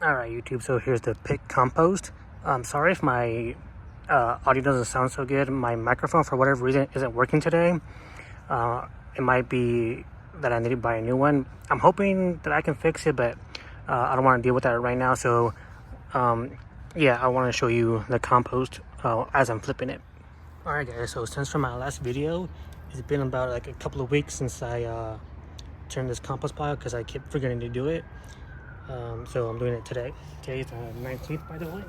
Alright YouTube, so here's the pick compost. Sorry if my audio doesn't sound so good. My microphone for whatever reason isn't working today. It might be that I need to buy a new one. I'm hoping that I can fix it, but I don't want to deal with that right now. So yeah, I want to show you the compost as I'm flipping it. Alright guys, so since from my last video, it's been about like a couple of weeks since I turned this compost pile because I kept forgetting to do it. So I'm doing it today. Today's the 19th, by the way.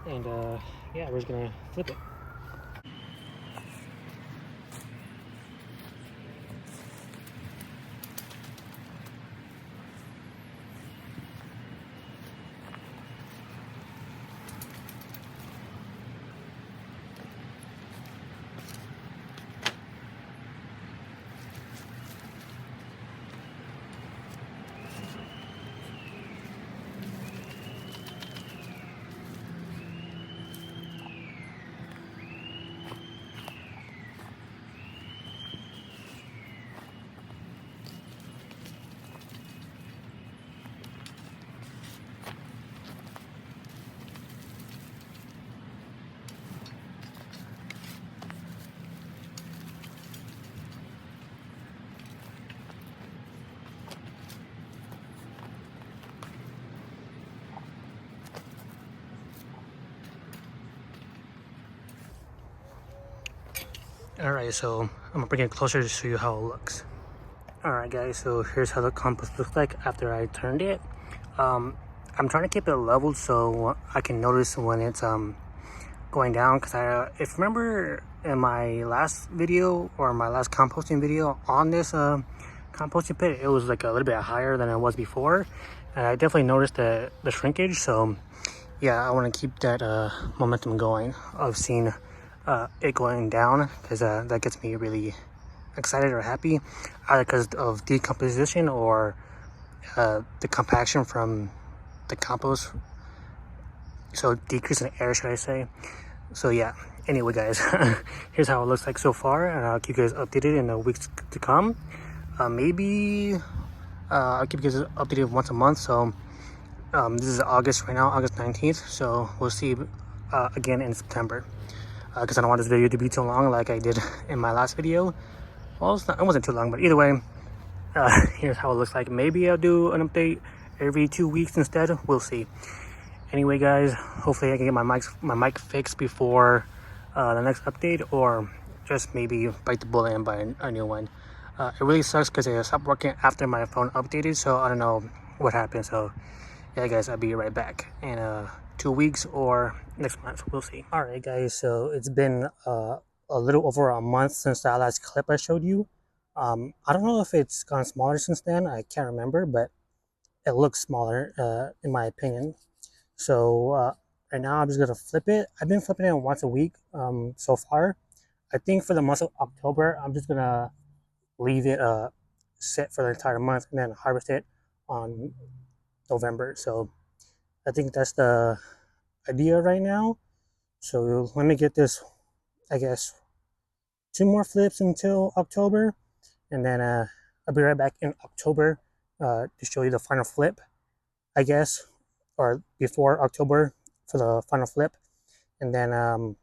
And yeah, we're just gonna flip it. Alright, so I'm gonna bring it closer to show you how it looks. Alright guys, so here's how the compost looks like after I turned it. I'm trying to keep it leveled so I can notice when it's going down, because if you remember in my last video or my last composting video on this composting pit, it was like a little bit higher than it was before, and I definitely noticed the shrinkage. So yeah, I want to keep that momentum going of seeing it going down, because that gets me really excited or happy, either because of decomposition or the compaction from the compost, so decrease in air, should I say. So yeah, anyway guys, here's how it looks like so far, and I'll keep you guys updated in the weeks to come. Maybe I'll keep you guys updated once a month. So this is August right now, August 19th, so we'll see again in September, because I don't want this video to be too long like I did in my last video. Well, it wasn't too long, but either way, here's how it looks like. Maybe I'll do an update every 2 weeks instead. We'll see. Anyway guys, hopefully I can get my mic fixed before the next update, or just maybe bite the bullet and buy a new one. It really sucks because it stopped working after my phone updated, so I don't know what happened. So yeah guys, I'll be right back in 2 weeks or next month. We'll see. Alright guys, so it's been a little over a month since that last clip I showed you. I don't know if it's gone smaller since then. I can't remember, but it looks smaller in my opinion. So right now I'm just gonna flip it. I've been flipping it once a week so far. I think for the month of October, I'm just gonna leave it sit for the entire month and then harvest it on November. So I think that's the idea right now. So let me get this, I guess, 2 more flips until October, and then I'll be right back in October to show you the final flip, I guess, or before October for the final flip. And then we're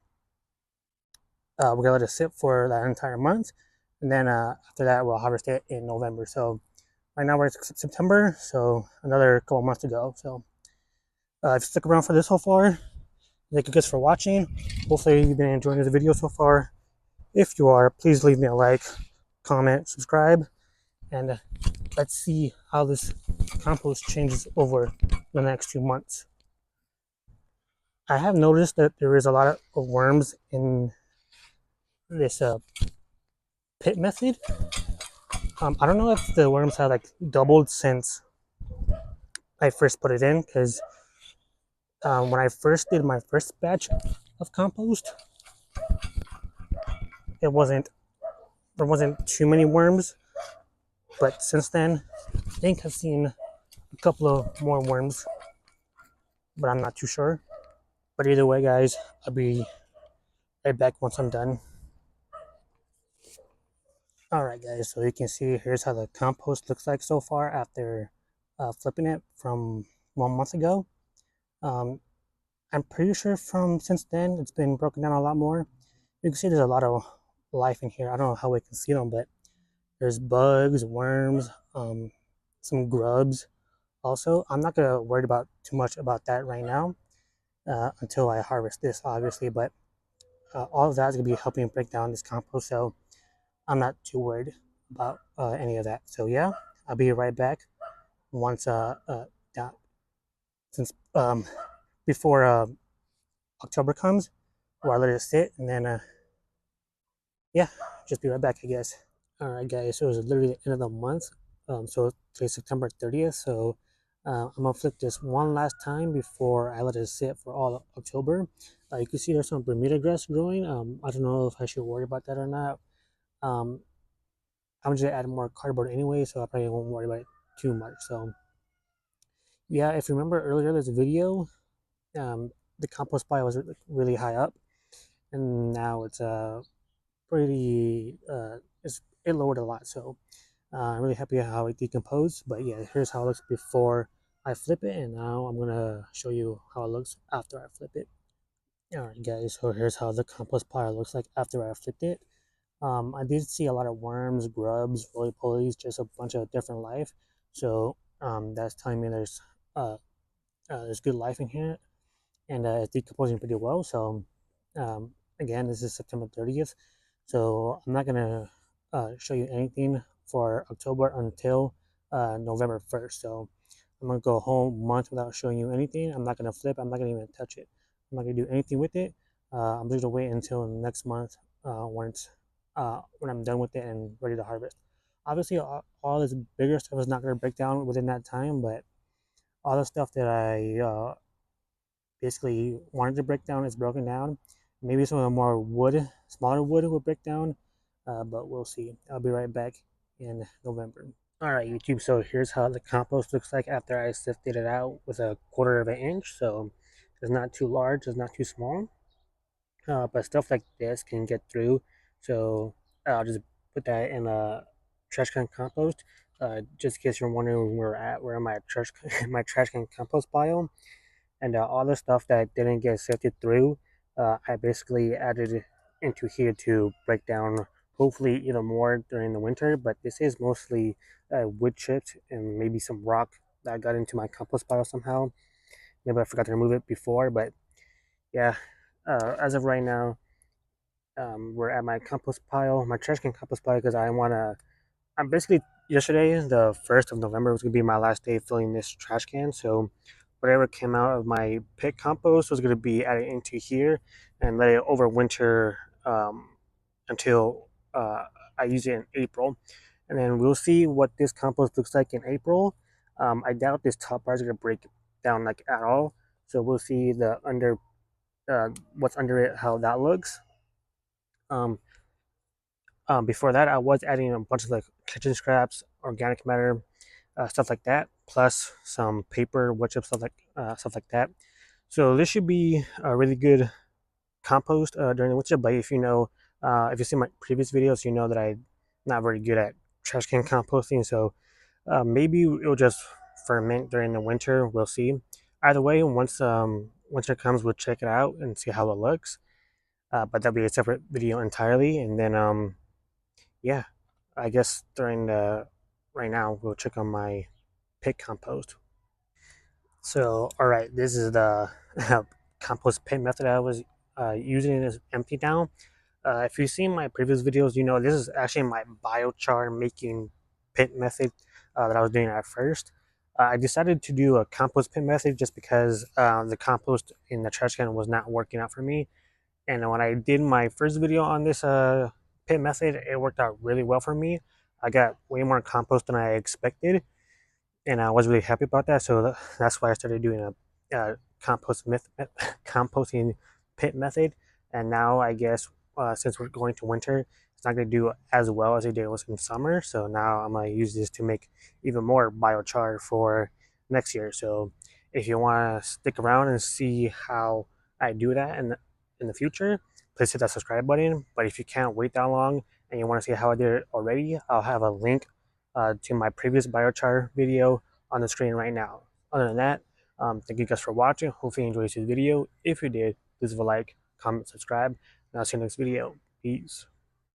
gonna let it sit for that entire month, and then after that we'll harvest it in November. So right now we're September, so another couple months to go. So if you stick around for this so far, thank you guys for watching. Hopefully you've been enjoying this video so far. If you are, please leave me a like, comment, subscribe, and let's see how this compost changes over the next 2 months. I have noticed that there is a lot of worms in this pit method. I don't know if the worms have like doubled since I first put it in, because when I first did my first batch of compost, there wasn't too many worms, but since then I think I've seen a couple of more worms, but I'm not too sure. But either way guys, I'll be right back once I'm done. Alright guys, so you can see here's how the compost looks like so far after flipping it from 1 month ago. Um, I'm pretty sure from since then it's been broken down a lot more. You can see there's a lot of life in here. I don't know how we can see them, but there's bugs, worms, some grubs. Also, I'm not gonna worry about too much about that right now until I harvest this, obviously. But all of that is gonna be helping break down this compost, so I'm not too worried about any of that. So yeah, I'll be right back once that since before October comes, where I let it sit, and then yeah, just be right back, I guess. All right, guys. So it's literally the end of the month. So today's September 30th. So I'm gonna flip this one last time before I let it sit for all of October. You can see there's some Bermuda grass growing. I don't know if I should worry about that or not. Um, I'm just adding more cardboard anyway, so I probably won't worry about it too much. So yeah, if you remember earlier this video, the compost pile was really high up, and now it's pretty it lowered a lot. So I'm really happy how it decomposed. But yeah, here's how it looks before I flip it, and now I'm gonna show you how it looks after I flip it. Alright guys, so here's how the compost pile looks like after I flipped it. I did see a lot of worms, grubs, roly-polies, just a bunch of different life. So that's telling me uh, there's good life in here, and it's decomposing pretty well. So um, again, this is September 30th, so I'm not gonna show you anything for October until November 1st. So I'm gonna go a whole month without showing you anything. I'm not gonna flip. I'm not gonna even touch it. I'm not gonna do anything with it. I'm just gonna wait until next month when I'm done with it and ready to harvest. Obviously, all this bigger stuff is not gonna break down within that time, but all the stuff that I basically wanted to break down is broken down. Maybe some of the more wood, smaller wood will break down, but we'll see. I'll be right back in November. All right, YouTube. So here's how the compost looks like after I sifted it out with a quarter of an inch. So it's not too large, it's not too small, but stuff like this can get through. So I'll just put that in a trash can compost. Just in case you're wondering where my my trash can compost pile, and all the stuff that didn't get sifted through, I basically added into here to break down, hopefully even more during the winter. But this is mostly wood chips and maybe some rock that got into my compost pile somehow. Maybe I forgot to remove it before, but yeah, as of right now, we're at my compost pile, my trash can compost pile, because I'm basically, yesterday, the 1st of November, was going to be my last day filling this trash can. So whatever came out of my pit compost was going to be added into here and let it overwinter until I use it in April. And then we'll see what this compost looks like in April. I doubt this top part is going to break down like at all. So we'll see what's under it, how that looks. Um, Before that, I was adding a bunch of like kitchen scraps, organic matter, stuff like that, plus some paper, wood chip, stuff like that. So this should be a really good compost during the winter. But if you see my previous videos, you know that I'm not very good at trash can composting. So maybe it'll just ferment during the winter. We'll see. Either way, once winter comes, we'll check it out and see how it looks. But that'll be a separate video entirely. And then yeah, I guess during the right now we'll check on my pit compost. So all right, this is the compost pit method I was using. It is empty now. If you've seen my previous videos, you know this is actually my biochar making pit method that I was doing at first. I decided to do a compost pit method just because the compost in the trash can was not working out for me. And when I did my first video on this pit method, it worked out really well for me. I got way more compost than I expected, and I was really happy about that. So that's why I started doing a composting pit method. And now I guess since we're going to winter, it's not going to do as well as it did was in summer. So now I'm going to use this to make even more biochar for next year. So if you want to stick around and see how I do that in the future, please hit that subscribe button. But if you can't wait that long and you want to see how I did it already, I'll have a link to my previous biochar video on the screen right now. Other than that, thank you guys for watching. Hopefully you enjoyed this video. If you did, please leave a like, comment, subscribe, and I'll see you next video. Peace.